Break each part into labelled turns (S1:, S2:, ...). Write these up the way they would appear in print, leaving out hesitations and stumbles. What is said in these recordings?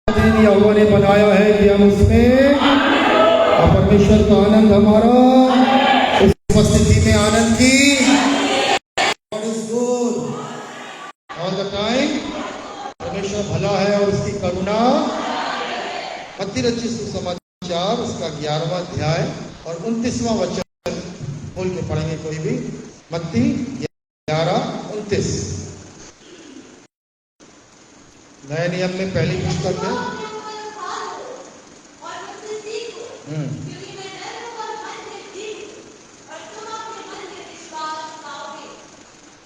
S1: दिन यहोवा ने बनाया है कि हम उसमें और परमेश्वर का आनंद हमारा इस उपस्थिति में आनंद की God is good all the time। परमेश्वर भला है और उसकी करुणा। मत्ती रचित सुसमाचार उसका 11वां अध्याय और 29वां वचन बोल के पढ़ेंगे कोई भी। मत्ती 11:29 नए नियम में पहली पुस्तक है।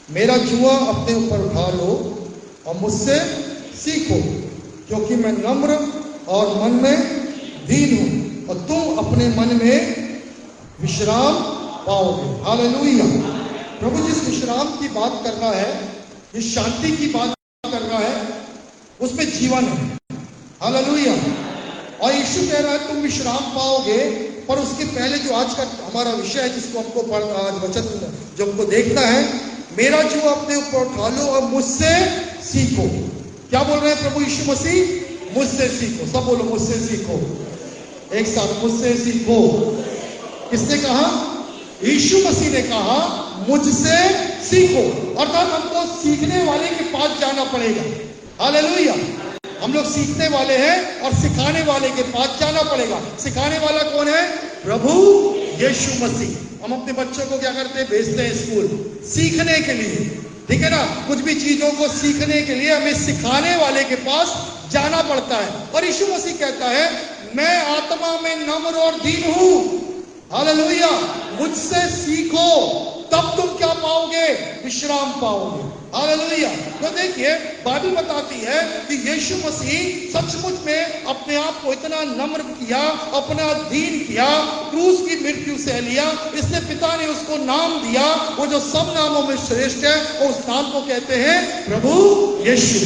S1: मेरा जुआ अपने ऊपर उठा लो और मुझसे सीखो, क्योंकि मैं नम्र और मन में दीन हूं और तुम अपने मन में विश्राम पाओगे। हालेलुया। प्रभु जिस विश्राम की बात कर रहा है, जिस शांति की बात कर रहा है, उसमें जीवन है। हालेलुया। और यीशु कह रहा है तुम विश्राम पाओगे। पर उसके पहले जो आज का हमारा विषय है, जिसको हमको आज वचन जो हमको देखना है, मेरा जुआ अपने ऊपर उठा लो और मुझसे सीखो। क्या बोल रहे हैं प्रभु यीशु मसीह? मुझसे सीखो। सब बोलो मुझसे सीखो एक साथ, मुझसे सीखो। किसने कहा? यीशु मसीह ने कहा मुझसे सीखो। अर्थात हमको सीखने वाले के पास जाना पड़ेगा। हालेलुया। हम लोग सीखने वाले हैं और सिखाने वाले के पास जाना पड़ेगा। सिखाने वाला कौन है? प्रभु यीशु मसीह। हम अपने बच्चों को क्या करते हैं? भेजते हैं स्कूल सीखने के लिए, ठीक है ना। कुछ भी चीजों को सीखने के लिए हमें सिखाने वाले के पास जाना पड़ता है। और यीशु मसीह कहता है मैं आत्मा में नम्र और दीन हूं। हालेलुया। मुझसे सीखो, तब तुम क्या पाओगे? विश्राम पाओगे। हालेलुया। तो देखिए बाइबल बताती है कि यीशु मसीह सचमुच में अपने आप को इतना नम्र किया, अपना दीन किया, क्रूस की मृत्यु से लिया। इसलिए पिता ने उसको नाम दिया, वो जो सब नामों में श्रेष्ठ है, और उस नाम को कहते हैं प्रभु यीशु।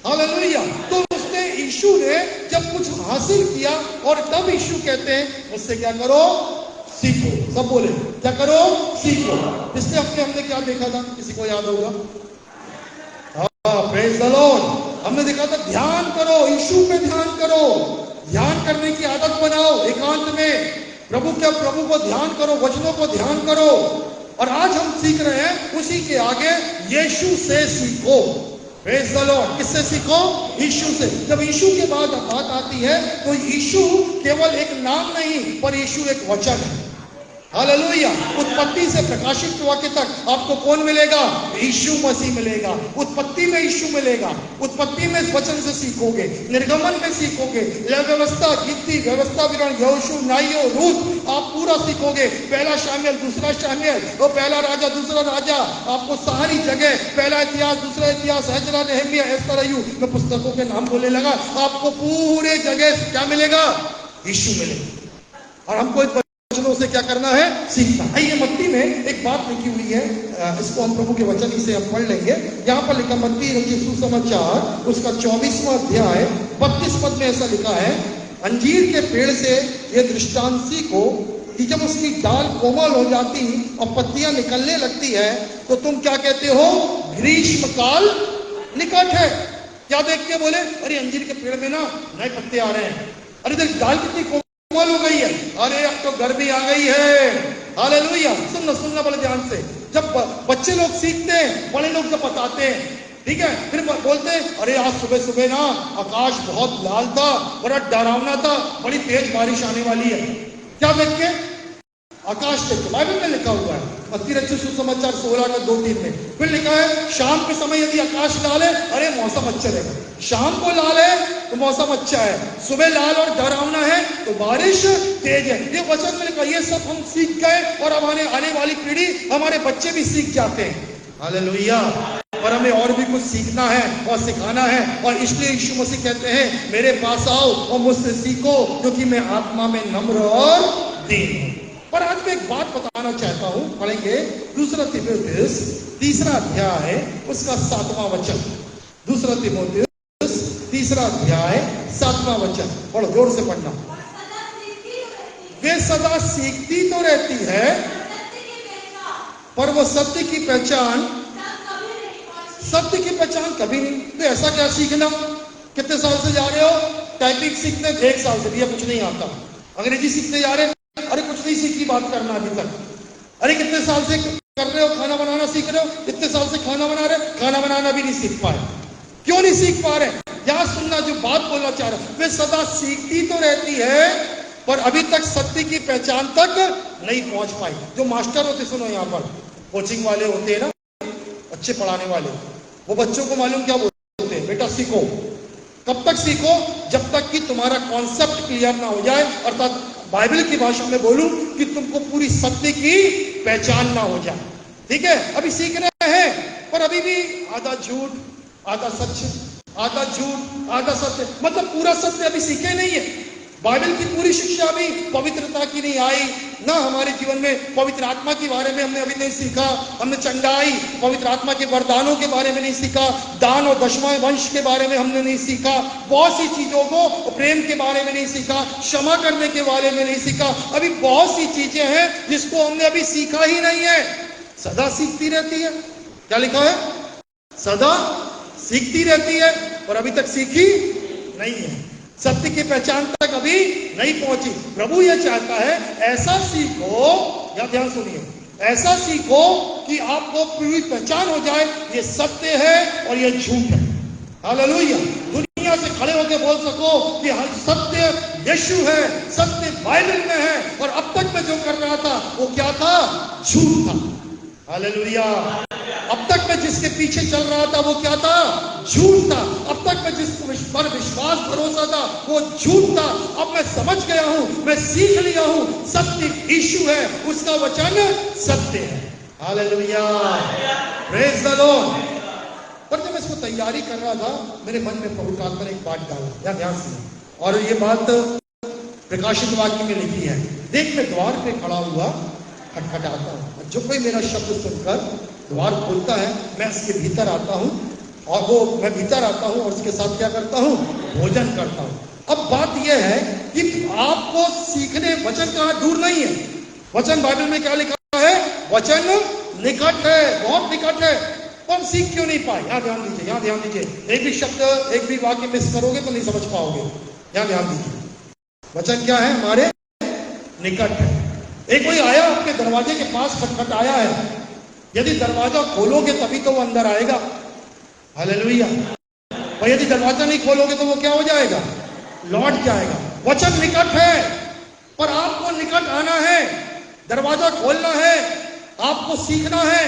S1: हालेलुया। तो उसने यीशु ने जब कुछ हासिल किया और तब यीशु कहते हैं मुझसे क्या करो? सीखो। सब बोले क्या करो? सीखो। इसलिए हमने क्या देखा था? किसी को याद होगा? Praise the Lord. हमने देखा था ध्यान करो, यीशु पे ध्यान करो, ध्यान करने की आदत बनाओ। एकांत में प्रभु को ध्यान करो, वचनों को ध्यान करो। और आज हम सीख रहे हैं उसी के आगे यीशु से सीखो। Praise the Lord. किससे सीखो? यीशु से। जब यीशु के बाद बात आती है तो यीशु केवल एक नाम नहीं, पर यीशु एक वचन है। हालेलुया। उत्पत्ति से प्रकाशित वाक्य तक आपको कौन मिलेगा? यीशु मसीह मिलेगा। उत्पत्ति में यीशु मिलेगा। उत्पत्ति में वचन से सीखोगे, निर्गमन में सीखोगे, व्यवस्था, गिनती, व्यवस्था, विवरण, यहोशू, नाइयो, रूत, आप पूरा सीखोगे। पहला शामुएल, दूसरा शामुएल, वो पहला राजा, दूसरा राजा, आपको सारी जगह पहला इतिहास, दूसरा इतिहास, एजरा, नेहमिया, एस्तर, अय्यूब, मैं पुस्तकों के नाम बोलने लगा। आपको पूरे जगह क्या मिलेगा? यीशु मिलेगा। और हमको से क्या करना है? सीखना। आइए मत्ती में एक बात लिखी हुई है, इसको हम प्रभु के वचन से हम पढ़ लेंगे। यहां पर लिखा मत्ती रचित सुसमाचार उसका 24वां अध्याय 32 पद में ऐसा लिखा है, अंजीर के पेड़ से यह दृष्टांत सीखो कि जब उसकी डाल कोमल हो जाती और पत्तियां निकलने लगती है तो तुम क्या कहते हो? ग्रीष्म काल निकट है। क्या देख के बोले? अरे अंजीर के पेड़ में ना नए पत्ते आ रहे हैं। अरे देख डाल कितनी कोमल हो गई है। अरे अब तो गर्मी आ गई है। हालेलुया। सुनना बड़े ध्यान से। जब बच्चे लोग सीखते हैं, बड़े लोग जब बताते हैं, ठीक है, फिर बोलते हैं अरे आज सुबह सुबह ना आकाश बहुत लाल था, बड़ा डरावना था, बड़ी तेज बारिश आने वाली है। क्या देख के? आकाश देख के। बाइबल में लिखा हुआ है मत्ती रचित सुसमाचार 16:2-3 में। फिर लिखा है शाम के समय यदि आकाश लाल है, अरे मौसम अच्छा रहेगा। शाम को लाल है तो मौसम अच्छा है, सुबह लाल और डरावना है तो बारिश तेज है। ये वचन में लिखा। ये सब हम सीख गए और हमारे आने वाली पीढ़ी, हमारे बच्चे भी सीख जाते हैं। हालेलुया। पर हमें और भी कुछ सीखना है और सिखाना है। और इसलिए यीशु मसीह कहते हैं मेरे पास आओ और मुझसे सीखो, क्योंकि मैं आत्मा में नम्र और दीन हूं। पर आज मैं एक बात बताना चाहता हूं। पढ़ेंगे दूसरा तीमुथियुस 3 अध्याय उसका 7वां वचन। दूसरा तीमुथियुस 3 अध्याय 7वां वचन। पढ़ो, जोर से पढ़ना। वे सदा सीखती तो रहती है, पर वो सत्य की पहचान कभी नहीं। तो ऐसा क्या सीखना? कितने साल से जा रहे हो? टाइपिंग सीखते 1 साल से, भैया कुछ नहीं आता। अंग्रेजी सीखते जा रहे, अरे कुछ नहीं सीखी बात करना अभी तक। अरे कितने साल से कर रहे हो, खाना बनाना सीख रहे हो, इतने साल से खाना बना रहे, खाना बनाना भी नहीं सीख पाए। क्यों नहीं सीख पा रहे? यहाँ सुनना, जो बात बोलना चाह रहा हूं, वे सदा सीखती तो रहती है पर अभी तक सत्य की पहचान तक नहीं पहुंच पाई। जो मास्टर होते, सुनो यहाँ पर कोचिंग वाले होते हैं ना, अच्छे पढ़ाने वाले, वो बच्चों को मालूम क्या बोलते हैं, बेटा सीखो। कब तक सीखो? जब तक कि तुम्हारा कॉन्सेप्ट क्लियर ना हो जाए, अर्थात बाइबल की भाषा में बोलूं कि तुमको पूरी सत्य की पहचान ना हो जाए। ठीक है, अभी सीख रहे हैं पर अभी भी आधा झूठ आधा सच, आधा झूठ आधा सत्य, मतलब पूरा सत्य अभी सीखे नहीं है। बाइबल की पूरी शिक्षा भी पवित्रता की नहीं आई ना, हमारे जीवन में पवित्र आत्मा के बारे में हमने अभी नहीं सीखा। हमने चंगाई, पवित्र आत्मा के वरदानों के बारे में नहीं सीखा, दान और दशमां वंश के बारे में हमने नहीं सीखा, बहुत सी चीजों को, प्रेम के बारे में नहीं सीखा, क्षमा करने के बारे में नहीं सीखा। अभी बहुत सी चीजें हैं जिसको हमने अभी सीखा ही नहीं है। सदा सीखती रहती है, क्या लिखा है? सदा सीखती रहती है और अभी तक सीखी नहीं है, सत्य की पहचान तक अभी नहीं पहुंची। प्रभु यह चाहता है ऐसा सीखो, या ध्यान सुनिए, ऐसा सीखो कि आपको पूरी पहचान हो जाए ये सत्य है और ये झूठ है। हालेलुया। दुनिया से खड़े होकर बोल सको कि सत्य यीशु है, सत्य बाइबल में है, और अब तक मैं जो कर रहा था वो क्या था? झूठ था। हालेलुया। अब तक मैं जिसके पीछे चल रहा था वो क्या था? झूठ था। अब तक मैं जिस पर विश्वास भरोसा था वो झूठ था। अब मैं समझ गया हूं, मैं सीख लिया हूं, सत्य यीशु है, उसका वचन सत्य है। Hallelujah, praise the Lord. पर जब मैं इसको तैयारी कर रहा था, मेरे मन में प्रभु का आत्मा ने एक बात डाला, या ध्यान से, और ये बात प्रकाशित वाक्य में लिखी है। देख, मैं द्वार पे खड़ा हुआ खटखटाता हूं, जो कोई मेरा शब्द सुनकर द्वार खोलता है, मैं उसके भीतर आता हूं, और वो मैं भीतर आता हूं और उसके साथ क्या करता हूं? भोजन करता हूं। अब बात यह है कि आपको सीखने, वचन कहां दूर नहीं है, वचन बाइबल में क्या लिखा है? वचन निकट है, बहुत निकट है। तो हम सीख क्यों नहीं पाए? यहां ध्यान दीजिए, यहां ध्यान दीजिए। एक भी शब्द, एक भी वाक्य मिस करोगे तो नहीं समझ पाओगे। यहां ध्यान दीजिए, वचन क्या है? हमारे निकट है। एक कोई आया आपके दरवाजे के पास, खटखटाया है, यदि दरवाजा खोलोगे तभी तो वो अंदर आएगा। हालेलुया। और यदि दरवाजा नहीं खोलोगे तो वो क्या हो जाएगा? लौट जाएगा। वचन निकट है, पर आपको निकट आना है, दरवाजा खोलना है, आपको सीखना है।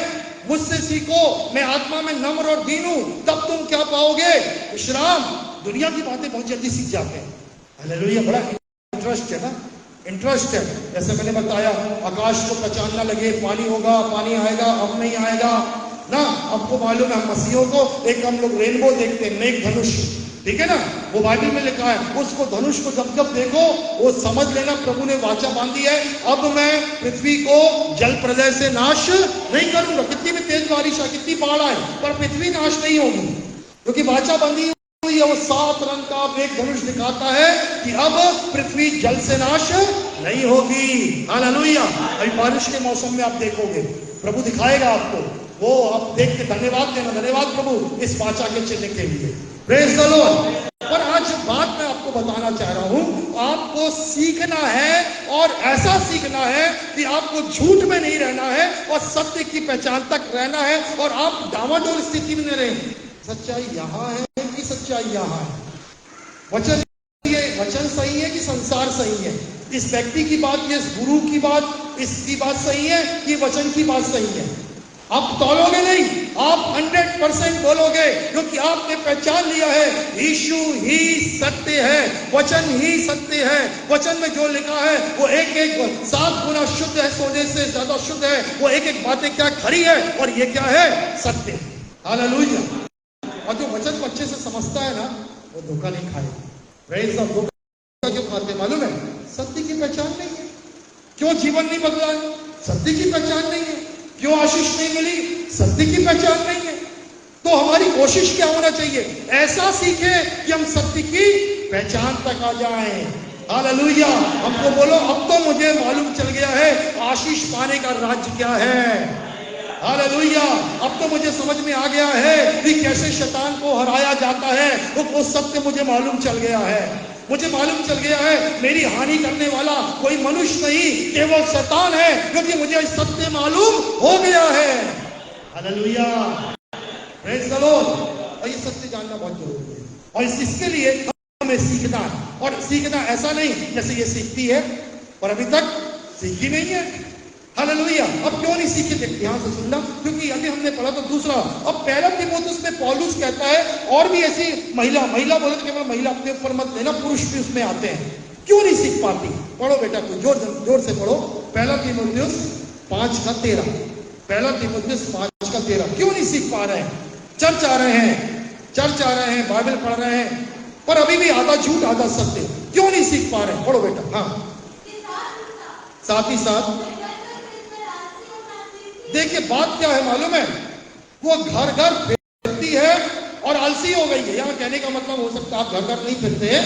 S1: मुझसे सीखो, मैं आत्मा में नम्र और दीन हूं, तब तुम क्या पाओगे? विश्राम। दुनिया की बातें बहुत जल्दी सीख जाते हैं। हालेलुया। बड़ा इंटरेस्ट है ना, इंटरेस्ट है। जैसे मैंने बताया, आकाश को पहचानना लगे, पानी होगा, पानी आएगा, अब नहीं आएगा ना। आपको मालूम है, हम मसीहों को एक हम लोग रेनबो देखते हैं, मेघ धनुष, ठीक है ना, वो बाइबल में लिखा है। उसको धनुष को जब जब देखो वो समझ लेना प्रभु ने वाचा बांधी है, अब मैं पृथ्वी को जल प्रलय से नाश नहीं करूंगा। कितनी भी तेज बारिश आए, कितनी बाढ़ आए, पर पृथ्वी नाश नहीं होगी, क्योंकि वाचा बांधी। वो 7 रंग का मेघ धनुष दिखाता है कि अब पृथ्वी जल से नाश नहीं होगी। हालेलुया। अभी बारिश के मौसम में आप देखोगे, प्रभु दिखाएगा आपको, वो आप देख के धन्यवाद देना, धन्यवाद प्रभु इस वाचा के चिन्ह के लिए। Praise the Lord. पर आज बात मैं आपको बताना चाह रहा हूं, आपको सीखना है, और ऐसा सीखना है कि आपको झूठ में नहीं रहना है और सत्य की पहचान तक रहना है, और आप डावाडोल स्थिति में नहीं रहें। सच्चाई यहां है कि सच्चाई यहां है? वचन, ये वचन सही है कि संसार सही है? इस व्यक्ति की बात, इस गुरु की बात, इसकी बात सही है कि वचन की बात सही है? आप तौलोगे नहीं, आप 100% बोलोगे, क्योंकि आपने पहचान लिया है यीशु ही सत्य है, वचन ही सत्य है। वचन में जो लिखा है वो एक एक 7 गुना शुद्ध है, सोने से ज्यादा शुद्ध है। वो एक एक बातें क्या खरी है, और ये क्या है? सत्य है। हालेलुया। और जो वचन को अच्छे से समझता है ना, वो धोखा नहीं खाएगा। Praise the Lord. धोखा क्यों खाते मालूम है? सत्य की पहचान नहीं है। क्यों जीवन नहीं बदला है? सत्य की पहचान नहीं है। क्यों आशीष नहीं मिली? सत्य की पहचान नहीं है। तो हमारी कोशिश क्या होना चाहिए? ऐसा सीखे कि हम सत्य की पहचान तक आ जाएं। हालेलुया। हमको बोलो, अब तो मुझे मालूम चल गया है आशीष पाने का राज्य क्या है। हालेलुया। अब तो मुझे समझ में आ गया है कि कैसे शैतान को हराया जाता है, वो सत्य मुझे मालूम चल गया है। मुझे मालूम चल गया है मेरी हानि करने वाला कोई मनुष्य नहीं, केवल शैतान है, क्योंकि मुझे सत्य मालूम हो गया है। Hallelujah, praise the Lord. और ये सत्य जानना बहुत जरूरी है, और इसके लिए हमें सीखना है। और सीखना ऐसा नहीं जैसे ये सीखती है पर अभी तक सीखी नहीं है। हालेलुया। अब क्यों नहीं सीखे? ध्यान से सुनना, क्योंकि अभी हमने पढ़ा तो दूसरा। अब पहला तीमुथियुस में पौलुस कहता है और भी ऐसी महिला बोले तो केवल महिला अपने ऊपर मत लेना, पुरुष भी उसमें आते हैं। क्यों नहीं सीख पाती? पढ़ो बेटा, कोई जोर से पढ़ो। पहला तीमुथियुस 5:13। पहला तीमुथियुस 5:13। क्यों नहीं सीख पा रहे हैं? चर्च आ रहे हैं, बाइबल पढ़ रहे हैं, पर अभी भी आधा झूठ आधा सत्य। क्यों नहीं सीख पा रहे हैं? पढ़ो बेटा। हाँ, साथ ही साथ देखिए बात क्या है मालूम है, वो घर घर फिरती है और आलसी हो गई है। यहाँ कहने का मतलब हो सकता है आप घर घर नहीं फिरते हैं,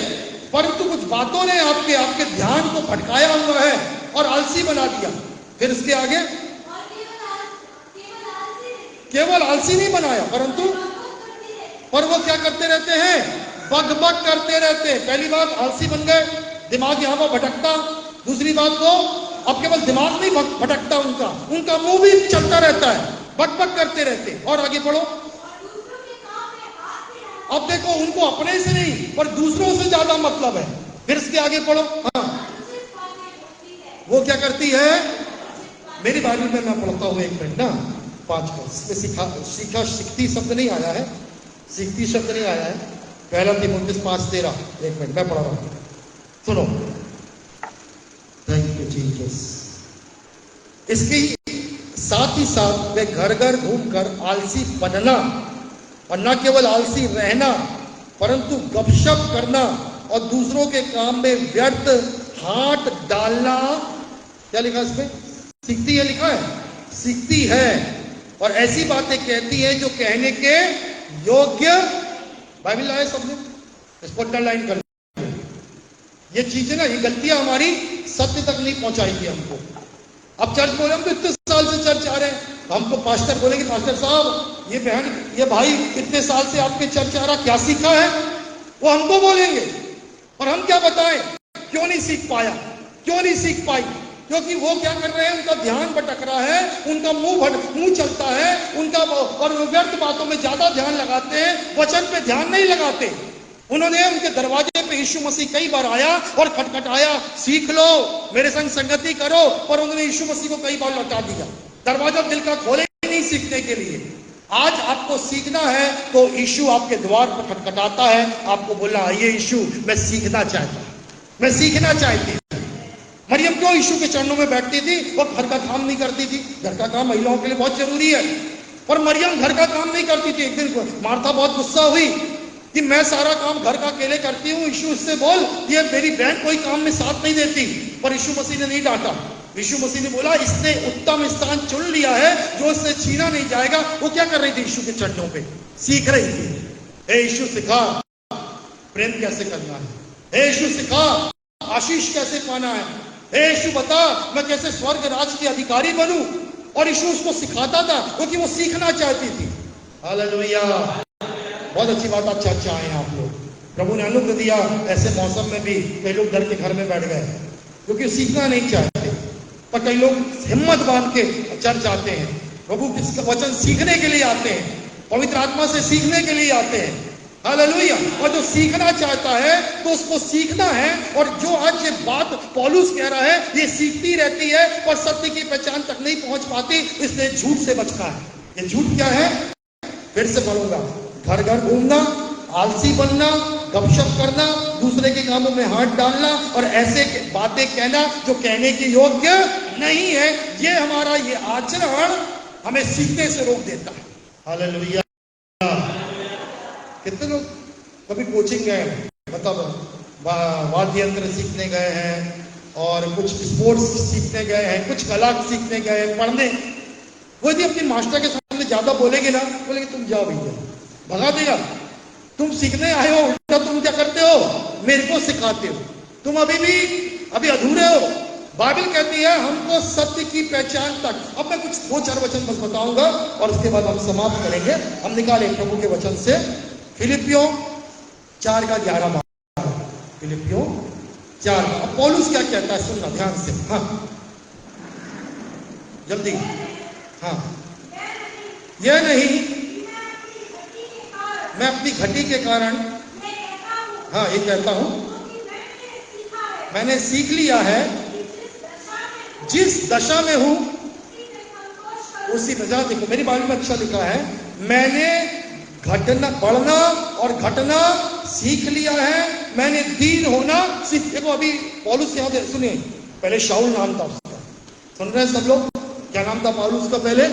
S1: परंतु कुछ बातों ने आपके ध्यान को भटकाया हुआ है और आलसी बना दिया। फिर इसके आगे केवल आलसी नहीं बनाया, परंतु पर वो क्या करते रहते हैं? बक करते रहते हैं। पहली बात आलसी बन गए, दिमाग यहाँ पर भटकता। दूसरी बात वो अब केवल दिमाग नहीं भटकता, उनका मुंह भी चलता रहता है, बक करते रहते। और आगे पढ़ो। अब देखो, उनको अपने से नहीं पर दूसरों से ज्यादा मतलब है। फिर इसके आगे पढ़ो। हाँ, वो क्या करती है? मेरी बाइबल में मैं पढ़ता हूँ, एक मिनट ना। 5 को सीखती शब्द नहीं आया है, सीखती शब्द नहीं आया है। पहला तीमुथियुस 5:13। एक मिनट मैं पढ़ रहा हूं, सुनो। Thank you Jesus. इसके साथ ही साथ वे घर घर घूमकर आलसी बनना, और न केवल आलसी रहना परंतु गपशप करना और दूसरों के काम में व्यर्थ हाथ डालना। क्या लिखा इसमें? सीखती है लिखा है, सीखती है और ऐसी बातें कहती है जो कहने के योग्य। बाइबल लाए सबने, इसको अंडरलाइन कर। ये चीजें ना, ये गलतियां हमारी सत्य तक नहीं पहुंचाई थी हमको। अब चर्च बोले, हम तो इतने साल से चर्च आ रहे हैं, तो हमको पास्टर बोलेंगे पास्टर साहब, ये बहन, ये भाई इतने साल से आपके चर्च आ रहा, क्या सीखा है? वो हमको बोलेंगे, और हम क्या बताएं क्यों नहीं सीख पाया, क्यों नहीं सीख पाई? क्योंकि वो क्या कर रहे हैं? उनका ध्यान भटक रहा है, उनका मुंह चलता है, और व्यर्थ बातों में ज्यादा ध्यान लगाते हैं, वचन पे ध्यान नहीं लगाते। उन्होंने उनके दरवाजे पे यीशु मसीह कई बार आया और खटखटाया, सीख लो, मेरे संग संगति करो, पर उन्होंने यीशु मसीह को कई बार लौटा दिया। दरवाजा दिल का खोले नहीं सीखने के लिए। आज आपको सीखना है तो यीशु आपके द्वार पर खटखटाता है, आपको बोला, आइए यीशु, मैं सीखना चाहता हूं, मैं सीखना चाहती हूं। मरियम क्यों यीशु के चरणों में बैठती थी? वो घर का काम नहीं करती थी। घर का काम महिलाओं के लिए बहुत जरूरी है, पर मरियम घर का काम नहीं करती थी। एक दिन मार्था बहुत गुस्सा हुई कि मैं सारा काम घर का अकेले करती हूँ, यीशु इससे बोल ये मेरी बहन कोई काम में साथ नहीं देती। पर यीशु मसीह ने नहीं डांटा। यीशु मसीह ने बोला, इसने उत्तम स्थान चुन लिया है जो इससे छीना नहीं जाएगा। वो क्या कर रही थी? यीशु के चरणों पे सीख रही थी। हे यीशु, सिखा प्रेम कैसे करना है। हे यीशु, सिखा आशीष कैसे पाना है। हे यीशु, बता मैं कैसे स्वर्ग राज के अधिकारी बनूं। और यीशु उसको सिखाता था क्योंकि वो सीखना चाहती थी। हालेलुया, बहुत अच्छी बात, आप चर्च आए हैं आप लोग, प्रभु ने अनुग्रह दिया। ऐसे मौसम में भी कई लोग डर के घर में बैठ गए क्योंकि सीखना नहीं चाहते, पर कई लोग हिम्मत बांध के चर्च आते हैं, प्रभु के वचन सीखने के लिए आते हैं, पवित्र आत्मा से सीखने के लिए आते हैं। हालेलुया। और जो सीखना चाहता है तो उसको सीखना है। और जो आज ये बात पौलुस कह रहा है, ये सीखती रहती है पर सत्य की पहचान तक नहीं पहुंच पाती, इसलिए झूठ से बचता है। ये झूठ क्या है? फिर से बोलूंगा, घर घर घूमना, आलसी बनना, गपशप करना, दूसरे के कामों में हाथ डालना और ऐसे बातें कहना जो कहने के योग्य नहीं है। ये हमारा ये आचरण हमें सीखने से रोक देता है। हालेलुया। कितने लोग कभी कोचिंग गए, मतलब वाद्य यंत्र सीखने गए हैं, और कुछ स्पोर्ट्स सीखने गए हैं, कुछ कला सीखने गए हैं, पढ़ने। वो यदि अपनी मास्टर के सामने ज्यादा बोलेंगे ना, बोलेंगे तुम जाओ भैया, भगा देगा। तुम सीखने आए हो, उल्टा तुम क्या करते हो? मेरे को सिखाते हो। तुम अभी अधूरे हो। बाइबल कहती है हमको सत्य की पहचान तक। अब मैं कुछ 2-4 वचन बस बताऊंगा और उसके बाद हम समाप्त करेंगे। हम निकाले प्रभु के वचन से फिलिपियों 4:11। फिलिपियों 4। अब पौलुस क्या कहता है सुनना ध्यान से, हाँ जल्दी, हाँ। यह नहीं मैं अपनी घटी के कारण, हाँ ये कहता हूं, मैंने सीख लिया है जिस दशा में हूं उसी दशा। देखो मेरी बाइबल में अच्छा लिखा है, मैंने घटना बढ़ना और घटना सीख लिया है, मैंने दीन होना सीख। देखो अभी पौलुस यहाँ सुनिए, पहले शाऊल नाम था उसका, सुन रहे हैं सब लोग? क्या नाम था पौलुस का पहले?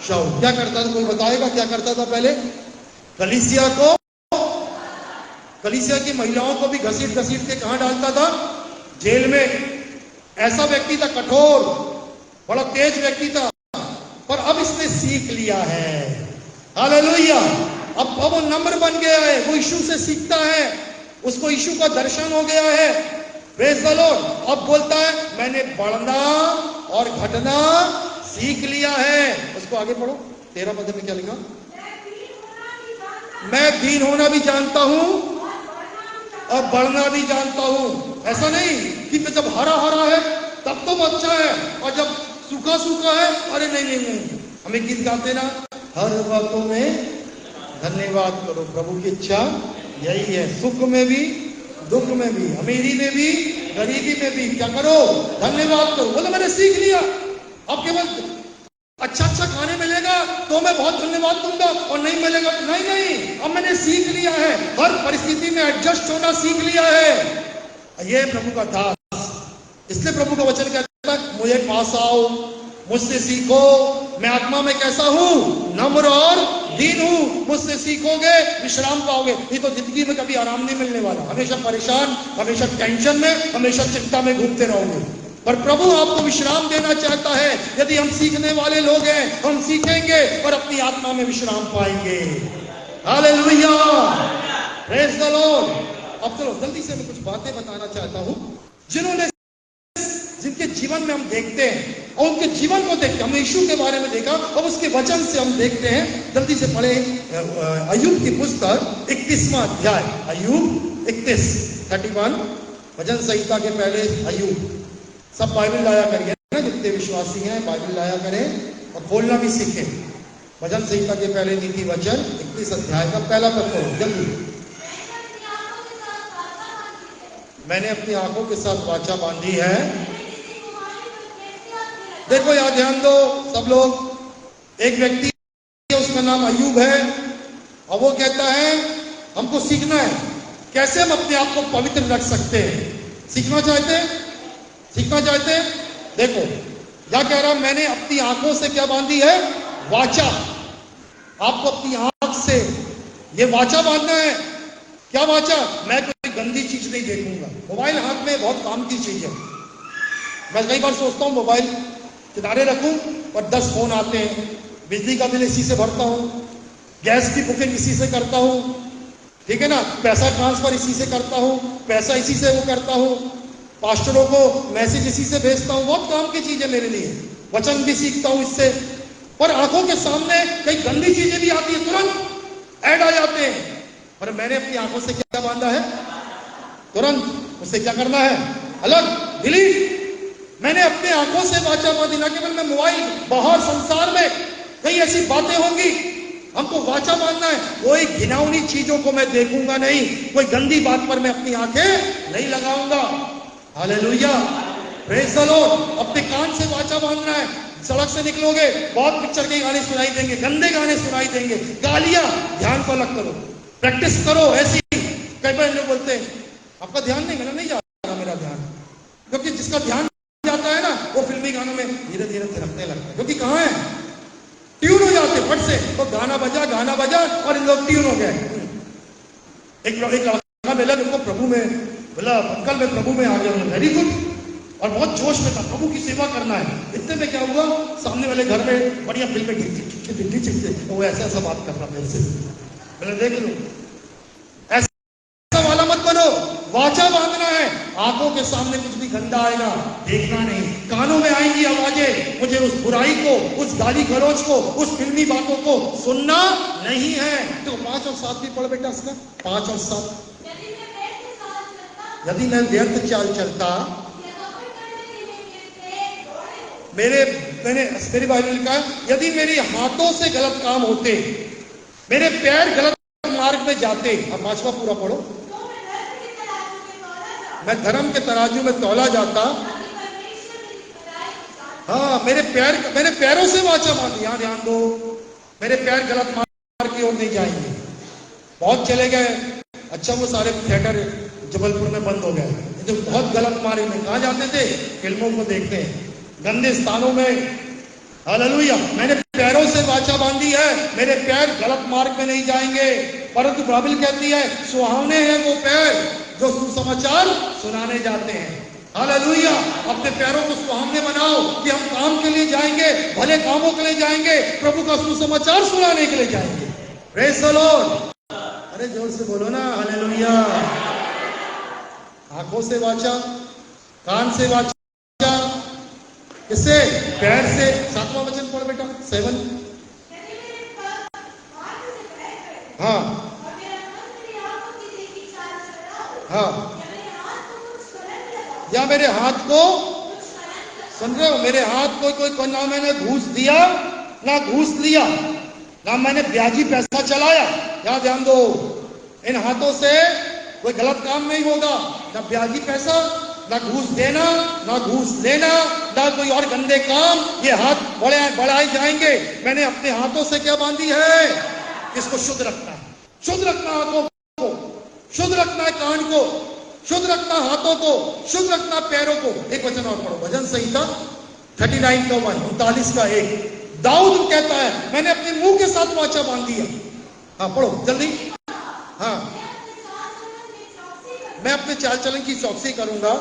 S1: शाऊल। क्या करता था, कोई बताएगा क्या करता था पहले? कलीसिया की महिलाओं को भी घसीट घसीट के कहां डालता था? जेल में। ऐसा व्यक्ति था, कठोर, बड़ा तेज व्यक्ति था, पर अब इसने सीख लिया है। हालेलुया। अब वो नम्र बन गया है, वो यीशु से सीखता है, उसको यीशु का दर्शन हो गया है। Praise the Lord. अब बोलता है मैंने बढ़ना और घटना सीख लिया है। उसको आगे पढ़ो, 13 पद में क्या लिखा? मैं दीन होना भी जानता हूं और बढ़ना भी जानता हूं। ऐसा नहीं कि मैं जब हरा हरा है तब तो अच्छा है, और जब सूखा सूखा है अरे नहीं नहीं नहीं। हमें गीत गाते ना, हर बातों में धन्यवाद करो, प्रभु की इच्छा यही है, सुख में भी दुख में भी, अमीरी में भी गरीबी में भी क्या करो? धन्यवाद करो। बोले मैंने सीख लिया, अब केवल अच्छा अच्छा खाने मिलेगा तो मैं बहुत धन्यवाद दूंगा, और नहीं मिलेगा तो नहीं नहीं। अब मैंने सीख लिया है, हर परिस्थिति में एडजस्ट होना सीख लिया है। ये प्रभु का दास, इसलिए प्रभु का वचन कहता है मुझे पास आओ, मुझसे सीखो, मैं आत्मा में कैसा हूं? नम्र और दीन हूं। मुझसे सीखोगे विश्राम पाओगे। नहीं तो जिंदगी में कभी आराम नहीं मिलने वाला, हमेशा परेशान, हमेशा टेंशन में, हमेशा चिंता में घूमते रहोगे। पर प्रभु आपको विश्राम देना चाहता है। यदि हम सीखने वाले लोग हैं, हम सीखेंगे और अपनी आत्मा में विश्राम पाएंगे। Hallelujah, praise the Lord. अब चलो जल्दी से मैं कुछ बातें बताना चाहता हूं, जिनके जीवन में हम देखते हैं और उनके जीवन को देखते हैं। हमने यीशु के बारे में देखा, अब उसके वचन से हम देखते हैं। जल्दी से पढ़े अय्यूब की पुस्तक 31वां अध्याय, अय्यूब 31 भजन संहिता के पहले अय्यूब। सब बाइबल लाया करिए ना, जितने विश्वासी हैं बाइबल लाया करें और खोलना भी सीखें। भजन संहिता के पहले नीति वचन 31 अध्याय का पहला पद पढ़ो जल्दी। मैंने अपनी आंखों के साथ वाचा बांधी है। देखो यार ध्यान दो सब लोग, एक व्यक्ति है उसका नाम अय्यूब है, और वो कहता है हमको सीखना है कैसे हम अपने आप को पवित्र रख सकते हैं। सीखना चाहते हैं, सीखना चाहते हैं? देखो क्या कह रहा, मैंने अपनी आंखों से क्या बांधी है? वाचा। आपको अपनी आंख से ये वाचा बांधना है। क्या वाचा? मैं कोई गंदी चीज नहीं देखूंगा। मोबाइल हाथ में बहुत काम की चीज है। मैं कई बार सोचता हूँ मोबाइल किनारे रखूं, और 10 फोन आते हैं। बिजली का बिल इसी से भरता हूं, गैस की बुकिंग इसी से करता हूं, ठीक है ना, पैसा ट्रांसफर इसी से करता हूं, पैसा इसी से वो करता हूं, पास्टरों को मैसेज इसी से भेजता हूं। बहुत काम की चीज है मेरे लिए, वचन भी सीखता हूं इससे। पर आंखों के सामने कई गंदी चीजें भी आती है, तुरंत ऐड आ जाते हैं। पर मैंने अपनी आंखों से क्या बांधा है? तुरंत उससे क्या करना है? अलग, डिलीट। मैंने अपने आंखों से वाचा बांधी, ना केवल मैं मोबाइल, बाहर संसार में कई ऐसी बातें होंगी, हमको वाचा बांधना है। कोई घिनौनी चीजों को मैं देखूंगा नहीं, कोई गंदी बात पर मैं अपनी आंखें नहीं लगाऊंगा। Hallelujah, praise the Lord. अपने कान से वाचा बांधना है। सड़क से निकलोगे बहुत पिक्चर के गाने सुनाई देंगे, गंदे गाने सुनाई देंगे, गालियां, ध्यान को अलग करो, प्रैक्टिस करो ऐसी। कई बार लोग बोलते हैं आपका ध्यान नहीं, मेरा नहीं जा रहा, मेरा ध्यान, क्योंकि जिसका ध्यान जाता है ना वो फिल्मी गानों में धीरे धीरे थिरकने लगता है, क्योंकि कहां है? ट्यून हो जाते फट से, तो गाना बजा और इन लोग ट्यून हो गए। एक लड़का मिला जिनको प्रभु में, बोला अंकल मैं प्रभु में आ गया हूं, वेरी गुड, और बहुत जोश में था, प्रभु की सेवा करना है। इतने में क्या हुआ, सामने वाले घर में बढ़िया फिल्म में वो ऐसा ऐसा बात कर रहा मेरे से। मैंने देख लो, ऐसा वाला मत बनो। वाचा बांधना है। आंखों के सामने कुछ भी गंदा आएगा देखना नहीं, कानों में आएंगी आवाजें, मुझे उस बुराई को, उस गाली गलौज को, उस फिल्मी बातों को सुनना नहीं है। तो 5 और 7 भी पढ़ बेटा इसका, 5 और 7। यदि मैं व्यर्थ चाल चलता, मेरी बाइबल में लिखा है, यदि मेरे हाथों से गलत काम होते, मेरे पैर गलत मार्ग में जाते। अब 5वां पूरा पढ़ो। मैं धर्म के तराजू में तौला जाता। हाँ, मेरे पैरों से वाचा बांधी। यहाँ ध्यान दो, मेरे पैर गलत मार्ग की ओर नहीं जाएंगे। बहुत चले गए, अच्छा वो सारे थिएटर जबलपुर में बंद हो गए, तो बहुत गलत मार्ग में कहाँ जाते थे? फिल्मों को देखते हैं, गंदे स्थानों में। हालेलुया। मैंने पैरों से वाचा बांधी है, मेरे पैर गलत मार्ग में नहीं जाएंगे। परंतु बाइबल कहती है, सुहावने हैं वो पैर जो सुसमाचार सुनाने जाते हैं। हालेलुया। अपने पैरों को सुहावने बनाओ कि हम काम के लिए जाएंगे, भले कामों के लिए जाएंगे, प्रभु का सुसमाचार सुनाने के लिए जाएंगे। Praise the Lord. अरे जोर से बोलो ना, हालेलुया। आंखों से वाचा, कान से वाचा, किससे? पैर से। 7वां वचन पढ़ बेटा, 7। हाँ हाँ, या मेरे हाथ को, सुन रहे हो, मेरे हाथ को कोई ना मैंने घूस दिया ना घूस लिया, ना मैंने ब्याजी पैसा चलाया। यहाँ ध्यान दो, इन हाथों से कोई गलत काम नहीं होगा, ना ब्याजी पैसा, ना घूस देना, ना घूस लेना, ना कोई और गंदे काम। ये हाथ बढ़ाए जाएंगे। मैंने अपने हाथों से क्या बांधी है? इसको शुद्ध रखना है, शुद्ध रखना हाथों को, शुद्ध रखना है कान को, शुद्ध रखना हाथों को, शुद्ध रखना पैरों को। एक वचन और पढ़ो, भजन संहिता 39 का 1, 39 का 1। दाऊद कहता है, मैंने अपने मुंह के साथ वाचा बांधी है। हाँ पढ़ो जल्दी। हाँ, मैं अपने चाल चलन की चौकसी करूंगा,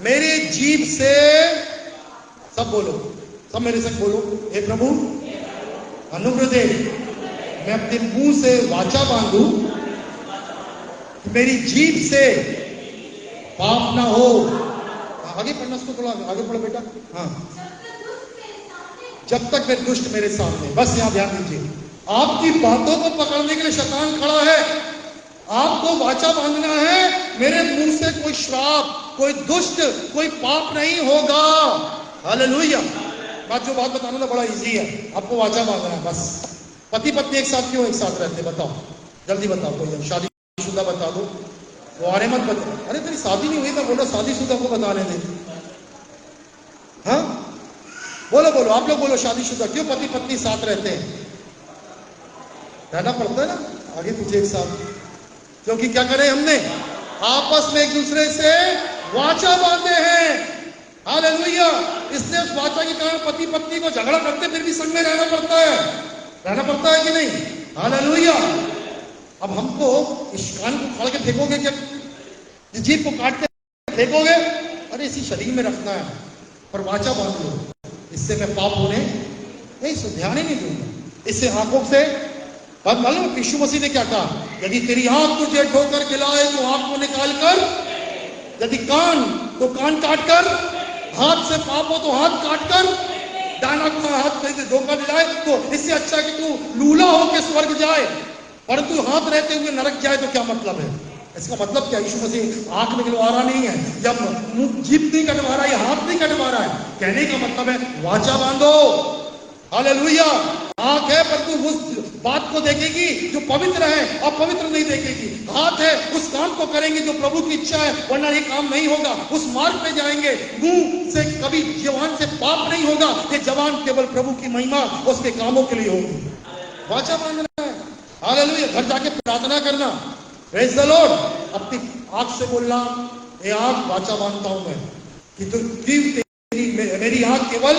S1: मेरे जीभ से, सब बोलो, सब मेरे संग बोलो, हे प्रभु अनुग्रह दे, मैं अपने मुंह से वाचा बांधू, मेरी जीभ से पाप ना हो। आगे पढ़ना, उसको थोड़ा आगे पढ़ो बेटा। हाँ, जब तक वे दुष्ट मेरे सामने। बस यहां ध्यान दीजिए, आपकी बातों को पकड़ने के लिए शैतान खड़ा है। आपको वाचा बांधना है, मेरे मुंह से कोई श्राप, कोई दुष्ट, कोई पाप नहीं होगा। हालेलुया। बात बताना तो बड़ा इजी है, आपको वाचा बांधना है बस। पति पत्नी एक साथ क्यों एक साथ रहते? बताओ जल्दी बताओ। कोई शादीशुदा बता दो, वो आरे मत बता। अरे तेरी शादी नहीं हुई, मैं बोलो शादीशुदा को बताने दे। हाँ बोलो बोलो, आप लोग बोलो, शादीशुदा क्यों पति पत्नी साथ रहते हैं? रहना पड़ता है ना, आगे पीछे एक साथ। क्योंकि क्या करें हमने? आपस में एक दूसरे से वाचा बांधे हैं। हालेलुया। इसलिए उस वाचा के कारण पति पत्नी को झगड़ा करते फिर भी संग में रहना पड़ता है। रहना पड़ता है कि नहीं? हालेलुया। अब हमको इस कान को फाड़ के फेंकोगे क्या? इस जीभ को काट के फेंकोगे? अरे इसी शरीर में रखना है, पर वाचा बांध लो, इससे मैं पाप होने नहीं, सो ध्यान ही नहीं दूंगा। इससे आंखों से बात मालूम, यीशु मसीह ने क्या कहा? यदि तेरी आंख तुझे ठोकर खिलाए तो आंख को निकाल कर, यदि कान तो कान काट कर, हाथ से पाप हो तो हाथ काट कर, दाना का हाथ से धोखा दिलाए तो इससे अच्छा कि तू लूला हो के स्वर्ग जाए, परंतु हाथ रहते हुए नरक जाए तो क्या मतलब है? इसका मतलब क्या? यीशु मसीह आंख निकलवा रहा नहीं है, या मुंह जीभ नहीं कटवा रहा है, या हाथ नहीं कटवा रहा है। कहने का मतलब है वाचा बांधो। हालेलुया। आंख है पर तू उस बात को देखेगी जो पवित्र है, अपवित्र नहीं देखेगी। हाथ है, उस काम को करेंगे जो प्रभु की इच्छा है, वरना ये काम नहीं होगा। उस मार्ग पे जाएंगे। मुंह से कभी जवान से पाप नहीं होगा, ये जवान केवल प्रभु की महिमा उसके कामों के लिए होगी। वाचा बांधना है। हालेलुया। घर जाके प्रार्थना करना, प्रेज़ द लॉर्ड। अपनी आंख से बोलना, ये आंख वाचा बांधता हूं मैं कि तू मेरी आंख केवल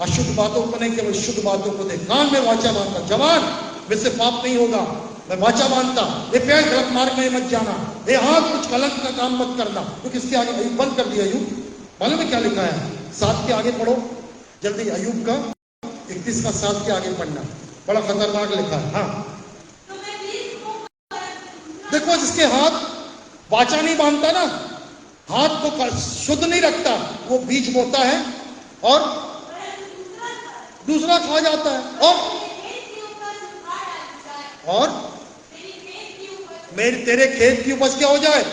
S1: अशुद्ध बातों को नहीं, केवल शुद्ध बातों को दे। कान में वाचा बांधता, जवान मुझसे पाप नहीं होगा, मैं वाचा बांधता। ये पैर गलत मार्ग में मत जाना, ये हाथ कुछ कलंक का काम मत करना। क्योंकि इसके आगे अयूब बंद कर दिया। अयूब मालूम है क्या लिखा है? 7 के आगे पढ़ो जल्दी, अयूब का 31 का 7 के आगे पढ़ना, बड़ा खतरनाक लिखा है। हाँ देखो, जिसके हाथ वाचा नहीं बांधता ना, हाथ को शुद्ध नहीं रखता, वो बीज बोता है और दूसरा खा जाता है। और मेरे तेरे खेत की उपज क्या हो जाए।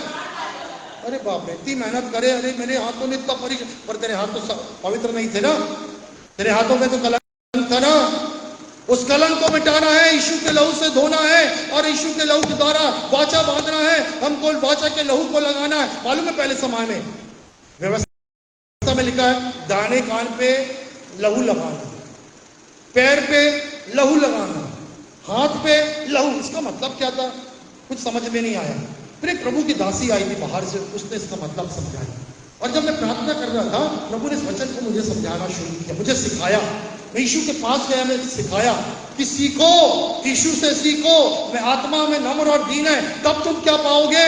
S1: अरे बाप रे, इतनी मेहनत करे, अरे मेरे हाथों ने इतना परिश्रम, पर तेरे हाथ तो पवित्र नहीं थे ना, तेरे हाथों में तो कलंक था ना। उस कलंक को मिटाना है, यीशु के लहू से धोना है, और यीशु के लहू के द्वारा वाचा बांधना है, हमको वाचा के लहू को लगाना है। मालूम है पहले समय में व्यवस्था में लिखा है, दाहिने कान पे लहू लगाना, पैर पे लहू लगाना, हाथ पे लहू। इसका मतलब क्या था, कुछ समझ में नहीं आया। फिर एक प्रभु की दासी आई थी बाहर से, उसने इसका मतलब समझाया, और जब मैं प्रार्थना कर रहा था, प्रभु ने इस वचन को मुझे समझाना शुरू किया, मुझे सिखाया। मैं यीशु के पास गया, मैं सिखाया कि सीखो, यीशु से सीखो, मैं आत्मा में नम्र और दीन है, तब तुम क्या पाओगे,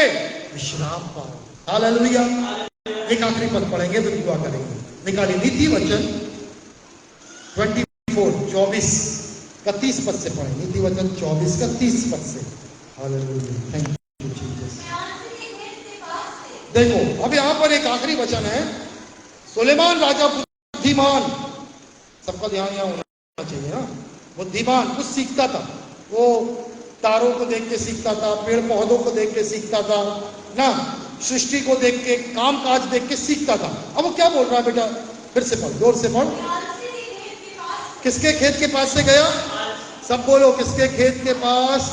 S1: विश्राम पाओगे। हालेलुया। एक आखिरी पद पढ़ेंगे तो दुआ करेंगे। निकालिए नीति वचन 24 का 30 पद से पढ़ें। नीति वचन 24 का 30 पद से। Hallelujah, thank you Jesus. देखो अब यहां पर एक आखिरी वचन है, सुलेमान राजा बुद्धिमान, सबका ध्यान यहां होना चाहिए ना, बुद्धिमान, कुछ सीखता था, वो तारों को देख के सीखता था, पेड़ पौधों को देख के सीखता था ना, सृष्टि को देख के, काम काज देख के सीखता था। अब वो क्या बोल रहा है बेटा, फिर से पढ़, जोर से पढ़। किसके खेत के पास से गया, सब बोलो, किसके खेत के पास।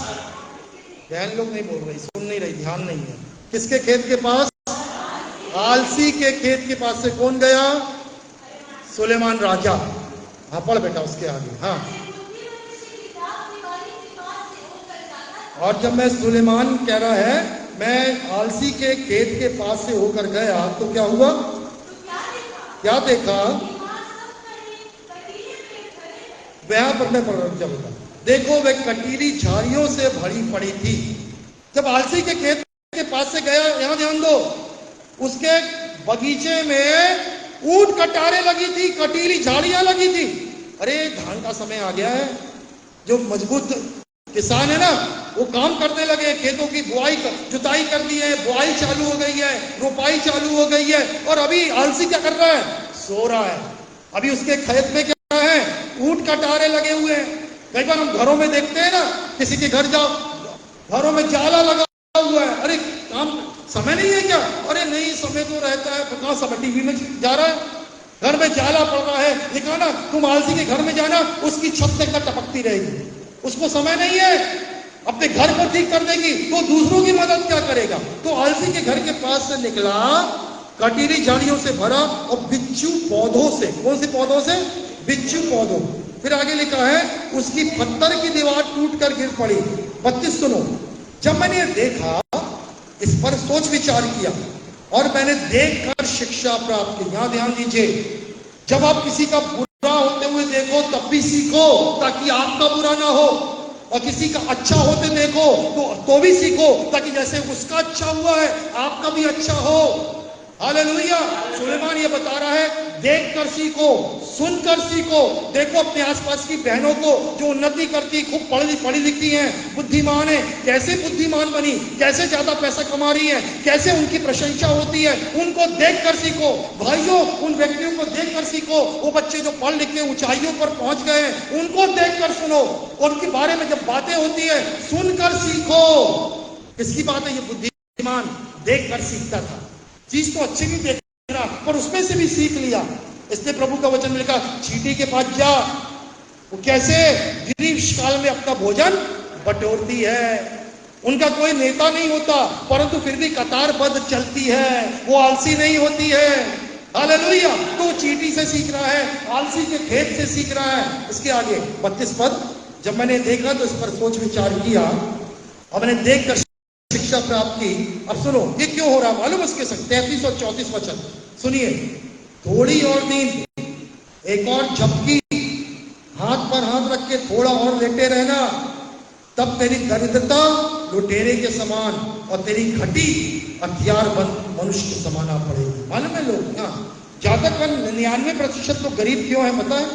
S1: बहन लोग नहीं बोल रही, सुन नहीं रही, ध्यान नहीं है। किसके खेत के पास, आलसी के खेत के पास से कौन गया, सुलेमान राजा। हाँ पढ़ बेटा उसके आगे। हाँ, और जब मैं, सुलेमान कह रहा है, मैं आलसी के खेत के पास से होकर गया तो क्या हुआ, क्या देखा, वहां पर मैं पढ़ रहा हूं, देखो वह कटीली झाड़ियों से भरी पड़ी थी। जब आलसी के खेत के पास से गया, यहां ध्यान दो, उसके बगीचे में ऊंट कटारे लगी थी, कटीली झाड़ियां लगी थी। अरे धान का समय आ गया है, जो मजबूत किसान है ना, वो काम करने लगे, खेतों की बुआई जुताई कर दी है, बुआई चालू हो गई है, रोपाई चालू हो गई है, और अभी आलसी क्या कर रहा है, सो रहा है। अभी उसके खेत में क्या है, ऊंट कटारे लगे हुए हैं। कई बार हम घरों में देखते हैं ना, किसी के घर जाओ, घरों में जाला लगा हुआ है, अरे काम समय नहीं है क्या, अरे नहीं समय तो रहता है, कहां समय, टीवी में जा रहा है, घर में जाला पड़ रहा है, लिखा ना, तुम आलसी के घर में जाना, उसकी छत देखकर टपकती रहेगी, उसको समय नहीं है, अपने घर को ठीक कर देगी, तो दूसरों की मदद क्या करेगा। तो आलसी के घर के पास से निकला, कटीली झाड़ियों से भरा और बिच्छू पौधों से, कौन से पौधों से, बिच्छू पौधों। फिर आगे लिखा है, उसकी पत्थर की दीवार टूट कर गिर पड़ी। 32 सुनो, जब मैंने देखा, इस पर सोच विचार किया, और मैंने देखकर शिक्षा प्राप्त की। यहां ध्यान दीजिए, जब आप किसी का बुरा होते हुए देखो तब भी सीखो, ताकि आपका बुरा ना हो, और किसी का अच्छा होते देखो तो भी सीखो, ताकि जैसे उसका अच्छा हुआ है आपका भी अच्छा हो। हालेलुया। सुलेमान ये बता रहा है, देख कर सीखो, सुनकर सीखो। देखो अपने आसपास की बहनों को जो उन्नति करती, खूब पढ़ी लिखी हैं, बुद्धिमान है, कैसे बुद्धिमान बनी, कैसे ज्यादा पैसा कमा रही है, कैसे उनकी प्रशंसा होती है, उनको देख कर सीखो। भाइयों, उन व्यक्तियों को देख कर सीखो, वो बच्चे जो पढ़ लिख के ऊंचाइयों पर पहुंच गए हैं, उनको देख कर सुनो, उनके बारे में जब बातें होती है सुनकर सीखो। किसकी बात है, ये बुद्धिमान देख कर सीखता था, चीज तो अच्छी नहीं देख रहा, पर उसमें से भी सीख लिया। इसलिए प्रभु का वचन में लिखा, चींटी के पास जा, वो कैसे गिरीश काल में अपना भोजन बटोरती है। उनका कोई नेता नहीं होता, परंतु फिर भी कतारबद्ध चलती है, वो आलसी नहीं होती है। हालेलुया। तो चींटी से सीख रहा है, आलसी के खेत से सीख रहा है। इसके आगे 32 पद, जब मैंने देखा तो इस पर सोच विचार किया, और मैंने देखकर शिक्षा प्राप्त की। अब सुनो, ये क्यों हो रहा मालूम, उसके संग 33 और 34 वचन सुनिए। थोड़ी और नींद, एक और झपकी, हाथ पर हाथ रख के थोड़ा और लेटे रहना, तब तेरी दरिद्रता लुटेरे के समान और तेरी घटी हथियारबंद मनुष्य के समान आ पड़ेगी। मालूम है लोग, ज्यादातर 99% लोग गरीब क्यों है पता है,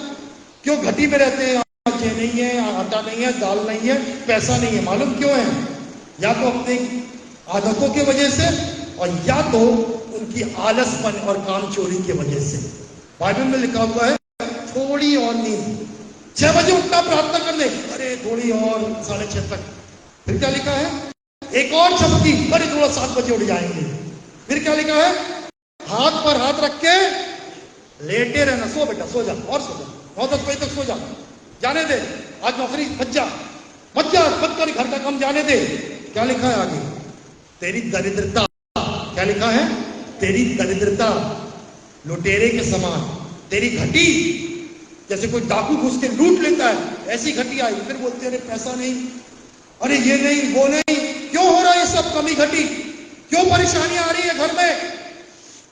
S1: क्यों घटी में रहते हैं, ये नहीं है, आटा नहीं है, दाल नहीं है, पैसा नहीं है। मालूम क्यों है, या तो अपनी आदतों की वजह से, और या तो उनकी आलसपन और काम चोरी की वजह से। बाइबल में लिखा हुआ है, थोड़ी और नींद, 6 बजे उठना प्रार्थना करने, अरे थोड़ी और 6:30 तक। फिर क्या लिखा है, एक और झपकी, अरे थोड़ा 7 बजे उठ जाएंगे। फिर क्या लिखा है, हाथ पर हाथ रख के लेटे रहना, सो बेटा सो जा, और सो जा, 9-10 बजे तक सो जा, जाने दे, आज नौकरी मत जा, मत कर, घर का काम जाने दे। क्या लिखा है आगे, तेरी दरिद्रता, क्या लिखा है, तेरी दरिद्रता लुटेरे के समान, तेरी घटी जैसे कोई डाकू घुस के लूट लेता है, ऐसी घटी आई। फिर बोलते अरे पैसा नहीं, अरे ये नहीं वो नहीं, क्यों हो रहा है ये सब कमी घटी, क्यों परेशानियां आ रही है घर में,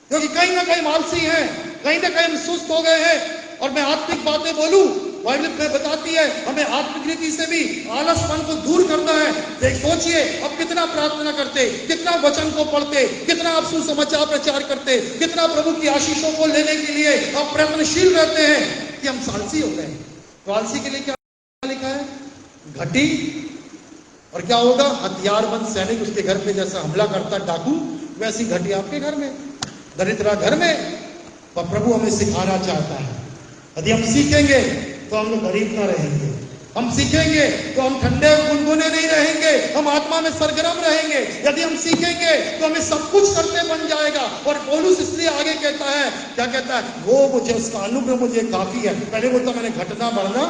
S1: क्योंकि कहीं ना कहीं आलसी हैं, कहीं ना कहीं हम सुस्त हो गए हैं। और मैं आत्मिक बातें बोलूं, बाइबल में बताती है हमें आत्मिक रीति से भी आलसपन को दूर करना है। देख सोचिए, अब कितना प्रार्थना करते, कितना वचन को पढ़ते, कितना आप सुसमाचार प्रचार करते, कितना प्रभु की आशीषों को लेने के लिए हम प्रयत्नशील रहते हैं, कि हम आलसी हो गए। तो आलसी के लिए क्या लिखा है, घटी। और क्या होगा, हथियारबंद सैनिक उसके घर पे जैसा हमला करता डाकू, वैसी घटी आपके घर में, दरिद्रा घर में। पर प्रभु हमें सिखाना चाहता है, यदि हम सीखेंगे तो हम लोग गरीब ना रहेंगे, हम सीखेंगे तो हम ठंडे गुनगुने नहीं रहेंगे, हम आत्मा में सरगर्म रहेंगे। यदि हम सीखेंगे तो हमें सब कुछ करते बन जाएगा। और पौलुस इसलिए आगे कहता है, क्या कहता है, वो मुझे, उसका अनुग्रह मुझे काफी है। पहले बोलता मैंने घटना बढ़ना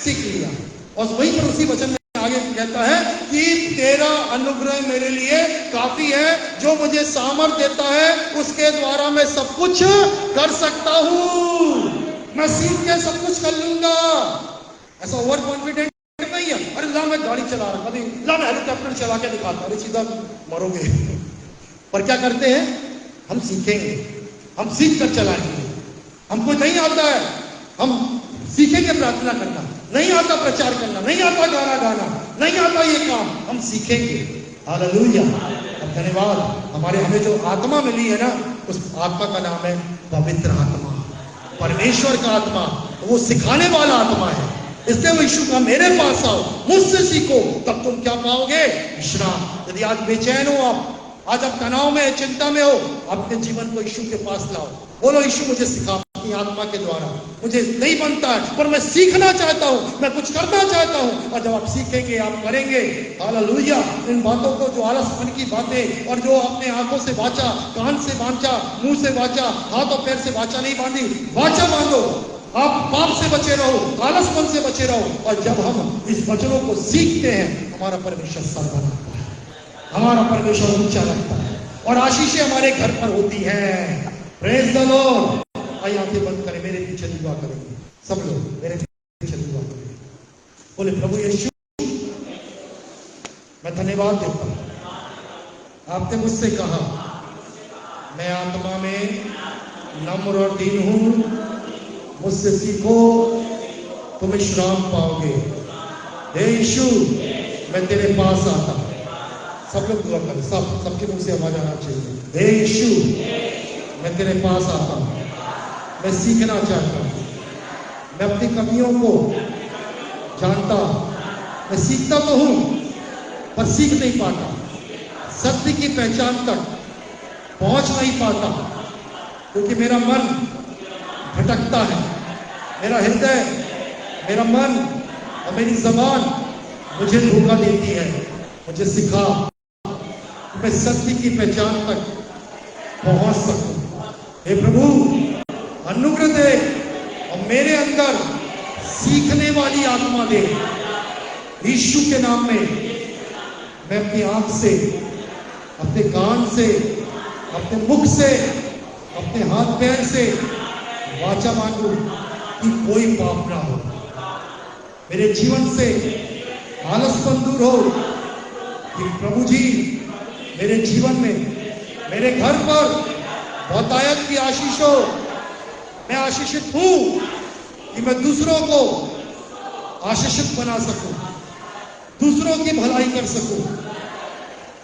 S1: सीख लिया, और वहीं पर उसी वचन में आगे कहता है कि तेरा अनुग्रह मेरे लिए काफी है, जो मुझे सामर्थ देता है उसके द्वारा मैं सब कुछ कर सकता हूं, मैं सीख के सब कुछ कर लूंगा। ऐसा ओवर कॉन्फिडेंट नहीं है, अरे ला मैं गाड़ी चला रहा, कभी ला मैं हेलीकॉप्टर चला के दिखाता, अरे सीधा मरोगे। पर क्या करते हैं, हम सीखेंगे, हम सीख कर चलाएंगे। हमको नहीं आता है, हम सीखेंगे प्रार्थना करना, नहीं आता प्रचार करना, नहीं आता गाना गाना, नहीं आता ये काम, हम सीखेंगे। हालेलुया, धन्यवाद। हमें जो आत्मा मिली है ना, उस आत्मा का नाम है पवित्र आत्मा, परमेश्वर का आत्मा। वो सिखाने वाला आत्मा है। इसलिए वो यीशु का, मेरे पास आओ, मुझसे सीखो, तब तुम क्या पाओगे, विश्राम। यदि आज बेचैन हो आप, आज आप तनाव में, चिंता में हो, अपने जीवन को यीशु के पास लाओ, बोलो यीशु मुझे सिखा अपनी आत्मा के द्वारा, मुझे नहीं बनता है पर मैं सीखना चाहता हूं, मैं कुछ करना चाहता हूं। और जब आप सीखेंगे, आप करेंगे, हालेलुया। इन बातों को, जो आलसपन की बातें, और जो अपने आंखों से वाचा, कान से वाचा, मुंह से वाचा, हाथ और पैर से वाचा नहीं बांधी, वाचा बांधो। आप पाप से बचे रहो, आलसपन से बचे रहो। और जब हम इस वचनों को सीखते हैं, हमारा परमेश्वर सर बनाता है, हमारा परमेश्वर ऊंचा लगता है, और आशीषें हमारे घर पर होती हैं। Praise the Lord. आइए आंखें बंद करें, मेरे पीछे दुआ करेंगे सब लोग, मेरे पीछे दुआ करेंगे। बोले प्रभु यीशु, मैं धन्यवाद देता हूं, आपने मुझसे कहा मैं आत्मा में नम्र और दीन हूं, मुझसे सीखो तुम विश्राम पाओगे। हे यीशु, मैं तेरे पास आता हूं। सब लोग दुआ करें, सबके मुंह से आवाज आना चाहिए। हे यीशु, मैं तेरे पास आता हूं, मैं सीखना चाहता हूं, मैं अपनी कमियों को जानता हूं, मैं सीखता तो हूं पर सीख नहीं पाता, सत्य की पहचान तक पहुंच नहीं पाता, क्योंकि मेरा मन भटकता है, मेरा हृदय, मेरा मन और मेरी जबान मुझे धोखा देती है। मुझे सिखा कि मैं सत्य की पहचान तक पहुंच सकूं। हे प्रभु, अनुग्रह दे और मेरे अंदर सीखने वाली आत्मा दे। यीशु के नाम में मैं अपनी आंख से, अपने कान से, अपने मुख से, अपने हाथ पैर से वाचा मांगू कि कोई पाप ना हो, मेरे जीवन से आलसपन दूर हो। कि प्रभु जी मेरे जीवन में, मेरे घर पर बहुतायत की आशीष हो, मैं आशीषित हूं कि मैं दूसरों को आशीषित बना सकूं, दूसरों की भलाई कर सकूं।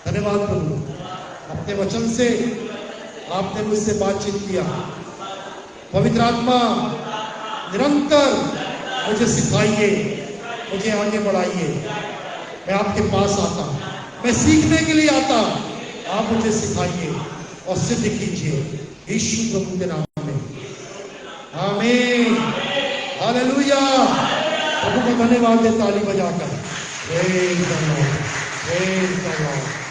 S1: धन्यवाद प्रभु, अपने वचन से आपने मुझसे बातचीत किया। पवित्र आत्मा निरंतर मुझे सिखाइए, मुझे आगे बढ़ाइए। मैं आपके पास आता हूं, मैं सीखने के लिए आता हूं, आप मुझे सिखाइए और सिद्ध कीजिए, यीशु प्रभु के नाम में, आमीन, हालेलुया। प्रभु को धन्यवाद दे ताली बजाकर। Praise the Lord, praise the Lord.